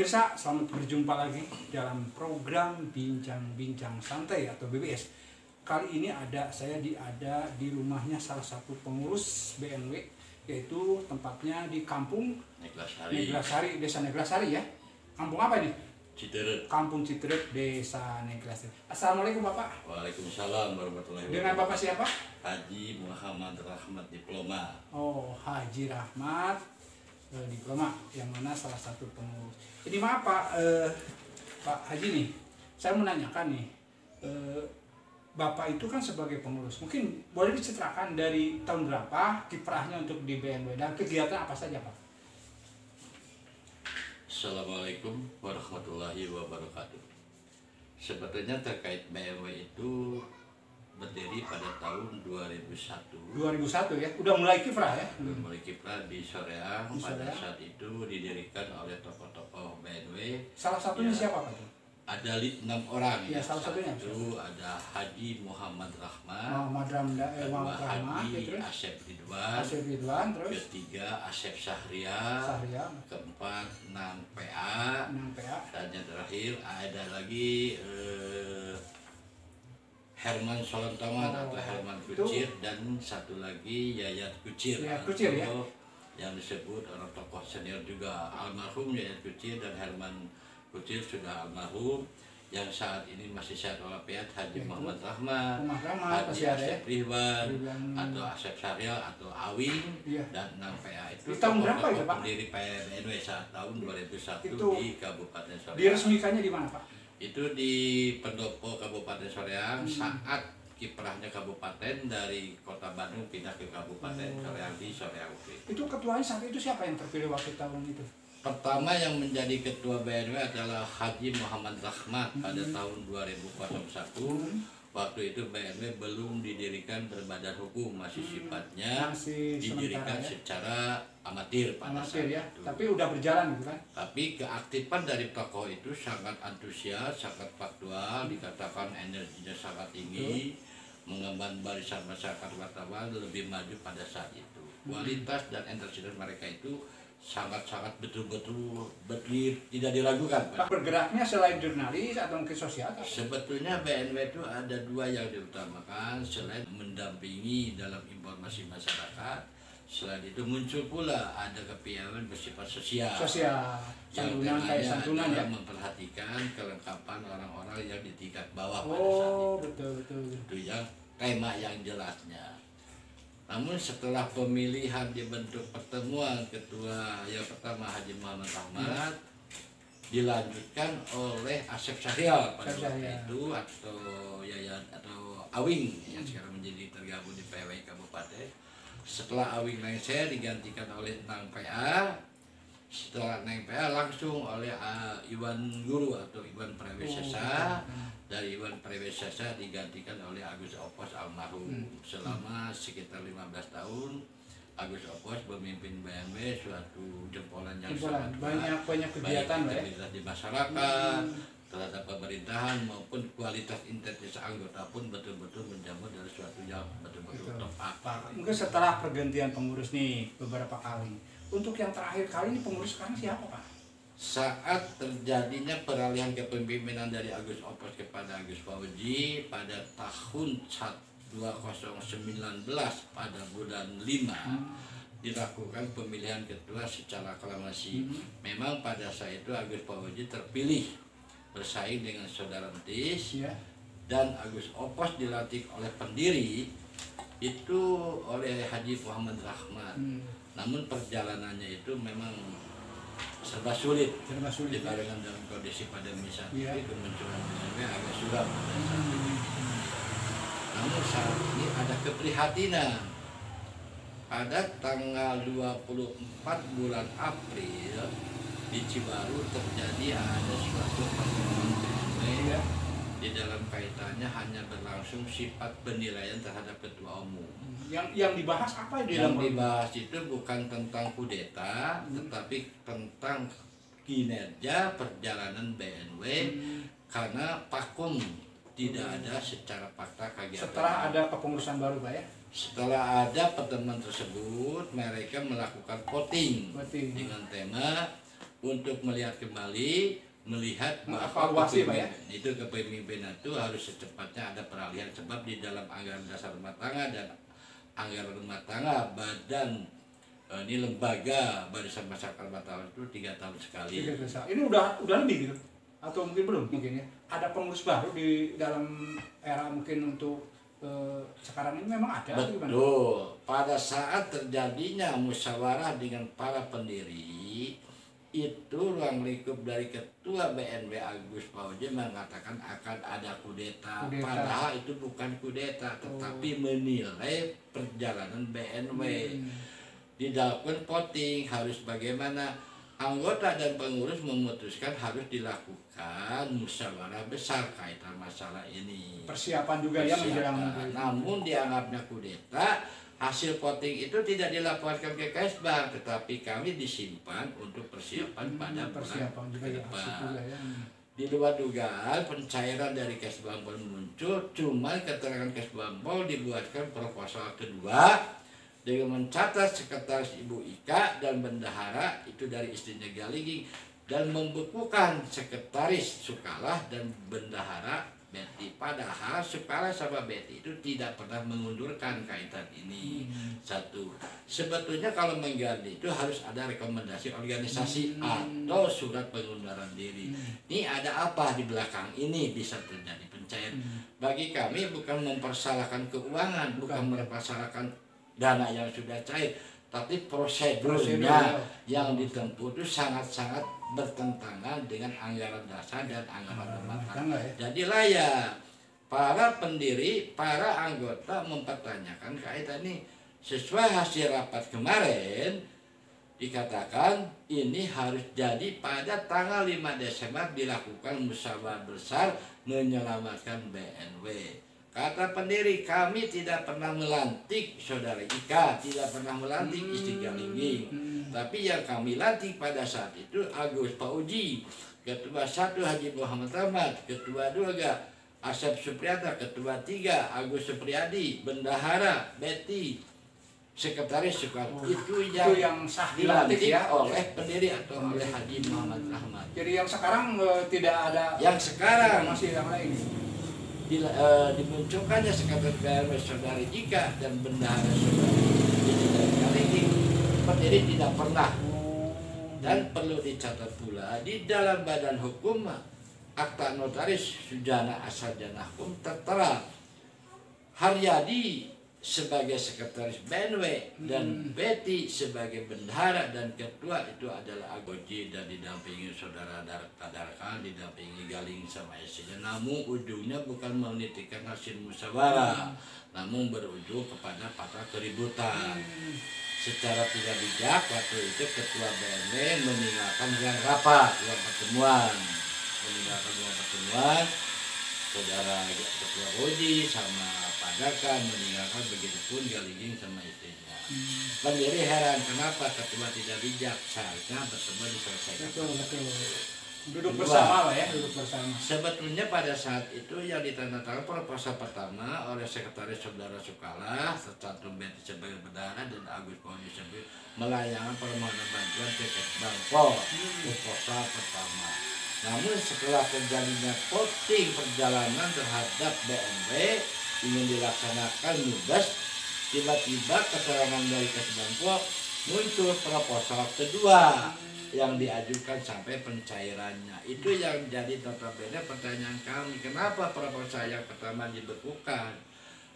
Pemirsa, selamat berjumpa lagi dalam program Bincang-Bincang Santai atau BBS. Kali ini saya ada di rumahnya salah satu pengurus BNW, yaitu tempatnya di Kampung Neglasari, Desa Neglasari ya. Kampung apa ini? Citeret. Kampung Citeret, Desa Neglasari. Assalamualaikum Bapak. Waalaikumsalam warahmatullahi wabarakatuh. Dengan Bapak siapa? Haji Muhammad Rahmat Diploma. Oh, Haji Rahmat Diploma, yang mana salah satu pengurus. Ini maaf Pak Haji nih, saya menanyakan nih, Bapak itu kan sebagai pengurus, mungkin boleh diceritakan dari tahun berapa kiprahnya untuk di BNW dan kegiatan apa saja Pak? Assalamualaikum warahmatullahi wabarakatuh. Sebetulnya terkait BNW itu berdiri pada tahun 2001. 2001 ya, udah mulai kiprah ya? Mulai kiprah di Soreang. Pada saat itu didirikan oleh tokoh-tokoh BNW. Salah satunya ya, siapa Pak? Ada 6 orang ya. Salah satunya itu ada Haji Muhammad Rahmat, kedua Haji Asep Ridwan, terus ketiga Asep Sahria, keempat Nang PA, dan yang terakhir ada lagi Herman Solontongan atau Herman Kucir, dan satu lagi Yayat Kucir, ya. Yang disebut orang tokoh senior juga, almarhum Yayat Kucir dan Herman Kucir sudah almarhum. Yang saat ini masih sehat walafiat Haji Muhammad Rahmat, Haji Asep Ridwan atau Asep Sahria atau Awing, dan Nang PA. Itu tahun berapa ya Pak? Pendiri BNW saat tahun 2001 itu di Kabupaten Soreang. Diresmikannya di mana Pak? Itu di Pendopo Kabupaten Soreang saat kiprahnya kabupaten dari Kota Bandung pindah ke Kabupaten Soreang di Soreang. Itu ketuanya saat itu siapa yang terpilih waktu tahun itu? Pertama yang menjadi ketua BNW adalah Haji Muhammad Rahmat pada tahun 2001. Waktu itu BNW belum didirikan berbadan hukum, masih sifatnya didirikan secara amatir pada saat ya. itu. Tapi udah berjalan gitu kan? Tapi keaktifan dari tokoh itu sangat antusias, sangat faktual, dikatakan energinya sangat tinggi, mengemban barisan masyarakat wartawan lebih maju pada saat itu. Kualitas dan intensitas mereka itu sangat-sangat betul-betul tidak diragukan. Bergeraknya selain jurnalis atau mungkin sosial? Sebetulnya BNW itu ada dua yang diutamakan. Selain mendampingi dalam informasi masyarakat, selain itu muncul pula ada kepiawaian bersifat sosial. Santunan kayak santunan ya. Memperhatikan kelengkapan orang-orang yang di tingkat bawah pada saat itu. Betul. Itu yang tema yang jelasnya. Namun setelah pemilihan dibentuk pertemuan ketua yang pertama Haji Muhammad Rahmat, dilanjutkan oleh Asep Sahria pada waktu itu atau Yayat atau Awing yang sekarang menjadi tergabung di PW Kabupaten. Setelah Awing lengser digantikan oleh Nang PA. Setelah Nang PA langsung oleh Iwan Guru atau Iwan Prawesesa. Dari Iwan Prawesesa digantikan oleh Agus Opos almarhum. Selama sekitar 15 tahun Agus Opos memimpin BNW, suatu jempolan yang sangat banyak kegiatan baik di masyarakat terhadap pemerintahan maupun kualitas intensitas anggota pun betul-betul menjamu dari suatu yang betul-betul tepat. Mungkin setelah pergantian pengurus nih beberapa kali, untuk yang terakhir kali ini pengurus sekarang siapa Pak? Saat terjadinya peralihan kepemimpinan dari Agus Opos kepada Agus Fauji pada tahun 2019 pada bulan 5 dilakukan pemilihan ketua secara aklamasi. Memang pada saat itu Agus Fauji terpilih bersaing dengan Saudara Entis, dan Agus Opos dilantik oleh pendiri itu oleh Haji Muhammad Rahmat. Namun perjalanannya itu memang serba sulit dibarengan dalam kondisi pandemi saat itu, kemunculan BNW agak suram pada saat itu. Namun saat ini ada keprihatinan. Pada tanggal 24 bulan April di Cibaru terjadi ada suatu pertemuan BNW di dalam kaitannya hanya berlangsung sifat penilaian terhadap ketua umum. Yang dibahas apa yang dibahas itu bukan tentang kudeta, tetapi tentang kinerja perjalanan BNW karena vakum, tidak ada secara fakta kegiatan. Setelah ada kepengurusan baru Pak ya? Setelah ada pertemuan tersebut, mereka melakukan voting dengan tema untuk melihat kembali, melihat bahwa evaluasi, Pak, ya? kepemimpinan itu harus secepatnya ada peralihan, sebab di dalam anggaran dasar rumah tangga dan anggaran rumah tangga badan ini lembaga barisan masyarakat rumah tangga itu 3 tahun sekali. Ini udah lebih gitu atau mungkin belum, mungkin ya ada pengurus baru di dalam era mungkin untuk sekarang ini memang ada. Betul. Pada saat terjadinya musyawarah dengan para pendiri, itu ruang lingkup dari Ketua BNW Agus Fauji mengatakan akan ada kudeta. Padahal itu bukan kudeta, tetapi menilai perjalanan BNW. Dilakukan voting, harus bagaimana anggota dan pengurus memutuskan harus dilakukan musyawarah besar kaitan masalah ini. Persiapan juga ya menjelang. Namun dianggapnya kudeta. Hasil voting itu tidak dilaporkan ke Kesbang, tetapi kami disimpan untuk persiapan pada bulan ke depan. Di luar dugaan, pencairan dari Kesbang pun muncul, cuma keterangan Kesbang Pol dibuatkan proposal kedua dengan mencatat sekretaris Ibu Ika dan bendahara itu dari istrinya Galinging, dan membekukan sekretaris Sukalah dan bendahara Betty. Padahal Sukalah sama Betty itu tidak pernah mengundurkan kaitan ini. Satu, sebetulnya kalau mengganti itu harus ada rekomendasi organisasi atau surat pengunduran diri. Ini ada apa di belakang ini bisa terjadi pencairan? Bagi kami bukan mempersalahkan keuangan, bukan mempersalahkan dana yang sudah cair, tapi prosedurnya yang ditempuh itu sangat-sangat bertentangan dengan anggaran dasar dan anggaran rumah tangga. Jadilah ya para pendiri, para anggota mempertanyakan kaitan ini. Sesuai hasil rapat kemarin dikatakan ini harus jadi pada tanggal 5 Desember dilakukan musyawarah besar menyelamatkan BNW. Kata pendiri, kami tidak pernah melantik saudara Ika, tidak pernah melantik istri Galinging. Tapi yang kami lantik pada saat itu Agus Fauji, Ketua 1 Haji Muhammad Ahmad, Ketua 2 Asep Supriyata, Ketua 3 Agus Supriyadi, Bendahara Betty, Sekretaris Sukarno. Itu yang sah dilantik ya oleh pendiri atau oleh Haji Muhammad Ahmad. Jadi yang sekarang tidak ada. Yang sekarang masih yang lain. Dimunculkannya sekretaris BNW saudari Ika dan bendahara saudari Galinging, pendiri tidak pernah. Dan perlu dicatat pula di dalam badan hukum akta notaris Sujana Asarjana Hukum tertera Haryadi sebagai sekretaris BNW dan Betty sebagai bendahara, dan ketua itu adalah Agoji dan didampingi saudara Darkan, didampingi Galing sama istrinya. Namun ujungnya bukan menitikan hasil musyawarah, namun berujung kepada patah keributan. Secara tidak bijak waktu itu ketua BNW meninggalkan ruang rapat, ruang pertemuan, saudara ketua Agoji sama Padakan meninggalkan, begitupun Galinging sama istrinya. Pendiri heran kenapa ketua tidak bijak, seharusnya bersama diselesaikan. Betul. Duduk bersama lah ya, duduk bersama. Sebetulnya pada saat itu yang ditandatangani proposal pertama oleh sekretaris saudara Sukalah, tercantum Betty sebagai bendahara dan Agus Fauji sebagai melayangkan permohonan bantuan ke Kesbang Pol, proposal pertama. Namun setelah terjadinya voting perjalanan terhadap BNW ingin dilaksanakan mudas, tiba-tiba keterangan dari Kesbang Pol muncul proposal kedua yang diajukan sampai pencairannya. Itu yang jadi notabene pertanyaan kami, kenapa proposal yang pertama dibekukan,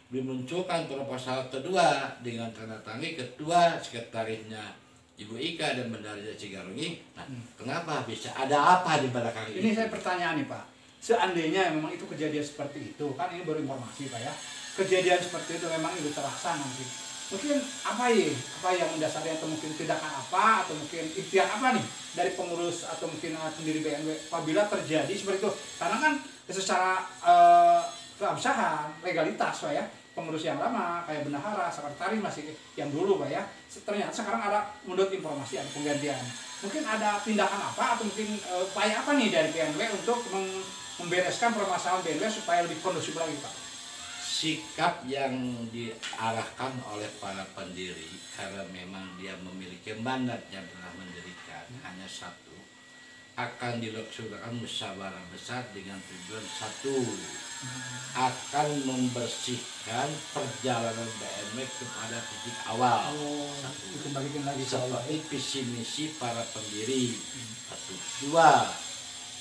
dimunculkan proposal kedua dengan tanda tangan ketua sekretarisnya Ibu Ika dan bendahara Cigarungi. Nah, kenapa bisa? Ada apa di belakang ini? Ini saya pertanyaan nih Pak, seandainya memang itu kejadian seperti itu, kan ini baru informasi Pak ya, kejadian seperti itu memang itu terlaksana mungkin apa yang mendasari, atau mungkin tindakan apa, atau mungkin ikhtiar apa nih dari pengurus atau mungkin pendiri BNW apabila terjadi seperti itu, karena kan secara keabsahan legalitas Pak ya, pengurus yang lama kayak bendahara, sekretaris masih yang dulu Pak ya, ternyata sekarang ada menurut informasi ada penggantian, mungkin ada tindakan apa atau mungkin upaya apa nih dari BNW untuk membereskan permasalahan BNW supaya lebih kondusif lagi Pak? Sikap yang diarahkan oleh para pendiri, karena memang dia memiliki mandat yang telah mendirikan hanya satu, akan dilaksanakan musyawarah besar dengan tujuan satu, akan membersihkan perjalanan BMW kepada titik awal. Satu, dikembalikan lagi seperti visi misi para pendiri. Satu, dua,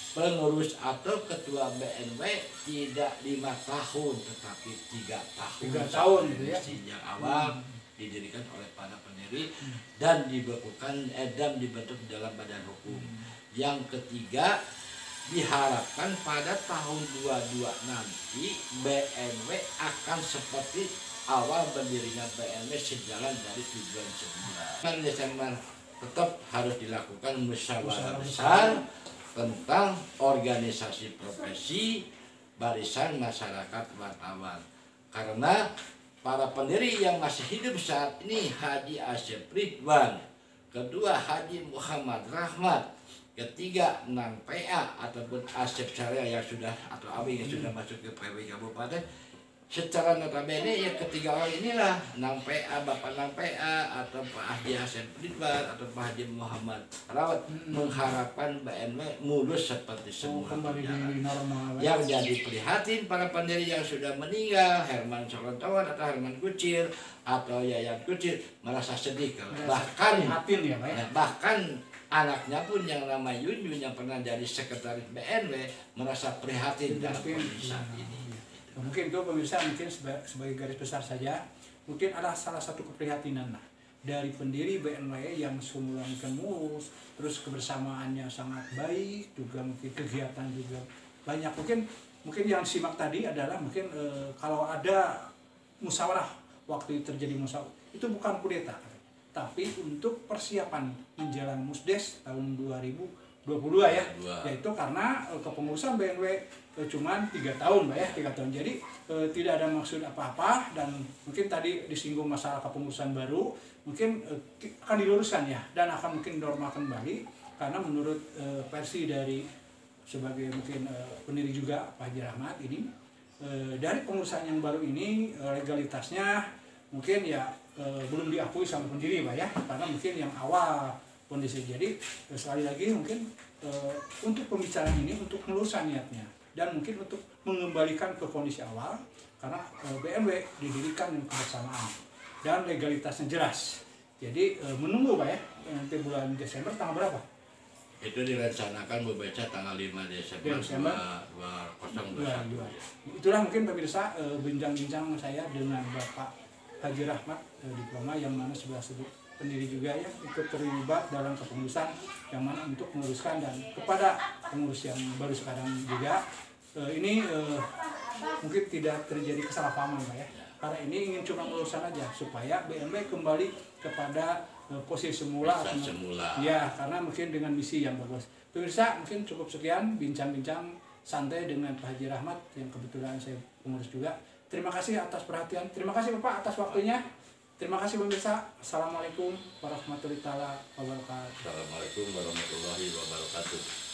pengurus atau ketua BNW tidak 5 tahun tetapi 3 tahun. 3 tahun gitu ya. Sejak awal didirikan oleh para pendiri dan dibekukan dan dibentuk dalam badan hukum. Yang ketiga, diharapkan pada tahun 22 nanti BMW akan seperti awal berdirinya BMW sejalan dari tujuan semula. Desember tetap harus dilakukan musyawarah besar tentang organisasi profesi barisan masyarakat wartawan, karena para pendiri yang masih hidup saat ini Haji Asep Ridwan, kedua Haji Muhammad Rahmat, ketiga Nang PA ataupun Asep Syariah yang sudah atau Abi yang sudah masuk ke PW Kabupaten. Secara notabene yang ketiga orang inilah Nang PA, Bapak Nang PA atau Pak Haji Asep Ridwan atau Pak Haji Muhammad Rawat mengharapkan BMW mulus seperti semula berjalan. Yang jadi prihatin para pendiri yang sudah meninggal, Herman Sokontawan atau Herman Kucil atau Yayan Kucil merasa sedih bahkan anaknya pun yang nama Yun yang pernah jadi sekretaris BNW merasa prihatin dalam kondisi saat ini. Mungkin itu pemirsa, mungkin sebagai garis besar saja, mungkin ada salah satu keprihatinan lah dari pendiri BNW yang semula mulus, terus kebersamaannya sangat baik, juga mungkin kegiatan juga banyak. Mungkin yang simak tadi adalah mungkin kalau ada musyawarah, waktu terjadi musyawarah itu bukan kudeta, tapi untuk persiapan menjelang Musdes tahun 2022 ya, yaitu karena kepengurusan BNW cuman 3 tahun Mbak ya, 3 tahun. Jadi tidak ada maksud apa-apa, dan mungkin tadi disinggung masalah kepengurusan baru, mungkin akan diluruskan ya, dan akan mungkin normal kembali, karena menurut versi dari sebagai mungkin pendiri juga Pak Haji Rahmat ini, dari pengurusan yang baru ini legalitasnya mungkin ya belum diakui sama pendiri Pak ya, karena mungkin yang awal kondisi. Jadi sekali lagi mungkin untuk pembicaraan ini untuk meluruskan niatnya dan mungkin untuk mengembalikan ke kondisi awal, karena BMW didirikan dengan kebersamaan dan legalitasnya jelas. Jadi menunggu Pak ya, nanti bulan Desember tanggal berapa? Itu direncanakan membaca tanggal 5 Desember 2022. Itulah mungkin pemirsa bincang-bincang saya dengan Bapak Haji Rahmat Diploma, yang mana sebelah pendiri juga ya, ikut terlibat dalam kepengurusan yang mana untuk menguruskan, dan kepada pengurus yang baru sekarang juga ini mungkin tidak terjadi kesalahpahaman Pak ya, karena ini ingin cuma meluruskan aja supaya BMW kembali kepada posisi semula. Ya, karena mungkin dengan misi yang bagus. Pemirsa, mungkin cukup sekian bincang-bincang santai dengan Pak Haji Rahmat yang kebetulan saya pengurus juga. Terima kasih atas perhatian, terima kasih Bapak atas waktunya. Terima kasih pemirsa. Assalamualaikum warahmatullahi wabarakatuh. Assalamualaikum warahmatullahi wabarakatuh.